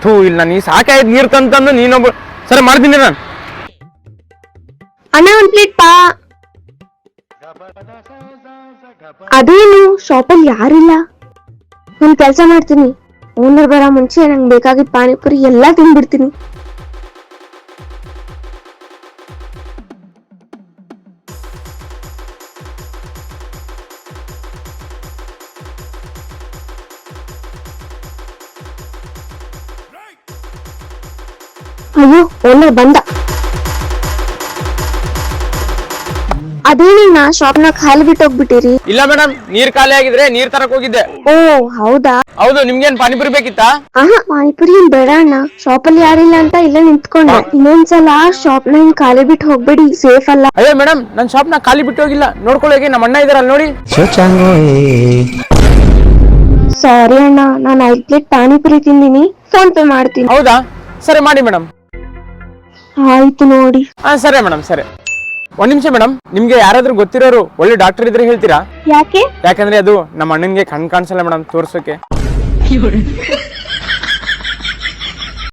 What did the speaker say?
ಥೂ ಇಲ್ಲ ನೀ ಸಾಕಾಯ್ತು ನೀರ್ ತಂತಂದು ನೀನೊಬ್ಬ ಸರಿ ಮಾಡ್ತೀನಿ ನಾನು. ಅಣ್ಣ ಒಂದ್ ಪ್ಲೇಟ್ ಪಾ. ಅದೇನು ಶಾಪಲ್ಲಿ ಯಾರಿಲ್ಲ. ಒಂದ್ ಕೆಲ್ಸ ಮಾಡ್ತೀನಿ, ಓನರ್ ಬರೋ ಮುಂಚೆ ನಂಗೆ ಬೇಕಾಗಿದ್ದ ಪಾನಿಪುರಿ ಎಲ್ಲಾ ತಿನ್ಬಿಡ್ತೀನಿ. ಅಯ್ಯೋ ಓನರ್ ಬಂದ. ಅದೇನಣ್ಣ ಶಾಪ್ನ ಖಾಲಿ ಬಿಟ್ಟು ಹೋಗ್ಬಿಟ್ಟಿರಿ? ಇಲ್ಲ ಮೇಡಮ್, ನೀರ್ ಖಾಲಿ ಆಗಿದ್ರೆ ನೀರ್ ತರಕ್ ಹೋಗಿದ್ದೆ. ಓ ಹೌದಾ? ಹೌದು, ನಿಮ್ಗೇನ್ ಪಾನಿಪುರಿ ಬೇಕಿತ್ತಾ? ಪಾನಿಪುರಿ ಏನ್ ಬೇಡ ಅಣ್ಣ, ಶಾಪಲ್ಲಿ ಯಾರಿಲ್ಲ ಅಂತ ಇಲ್ಲೇ ನಿಂತ್ಕೊಂಡೆ. ಇನ್ನೊಂದ್ಸಲ ಶಾಪ್ನ ಹಿಂಗ್ ಖಾಲಿ ಬಿಟ್ಟು ಹೋಗ್ಬೇಡಿ, ಸೇಫ್ ಅಲ್ಲ. ಅಯ್ಯೋ ಮೇಡಮ್, ನನ್ ಶಾಪ್ನ ಖಾಲಿ ಬಿಟ್ಟು ಹೋಗಿಲ್ಲ, ನೋಡ್ಕೊಳ್ಳಿ ನಮ್ಮ ಅಣ್ಣ ಇದಾರಲ್ಲ ನೋಡಿ. ಸಾರಿ ಅಣ್ಣ, ನಾನು 5 ಪ್ಲೇಟ್ ಪಾನಿಪುರಿ ತಿಂದಿನಿ, ಫೋನ್ ಪೇ ಮಾಡ್ತೀನಿ. ಹೌದಾ, ಸರಿ ಮಾಡಿ ಮೇಡಮ್. ಆಯ್ತು ನೋಡಿ. ಸರಿ ಮೇಡಮ್, ಸರಿ. ಒಂದ್ ನಿಮಿಷ ಮೇಡಮ್, ನಿಮ್ಗೆ ಯಾರಾದ್ರೂ ಗೊತ್ತಿರೋರು ಒಳ್ಳೆ ಡಾಕ್ಟರ್ ಇದ್ರೆ ಹೇಳ್ತೀರಾ? ಯಾಕೆ? ಯಾಕಂದ್ರೆ ಅದು ನಮ್ಮ ಅಣ್ಣನ್ಗೆ ಕಣ್ ಕಾಣಿಸಲ್ಲ ಮೇಡಮ್, ತೋರ್ಸೋಕೆ.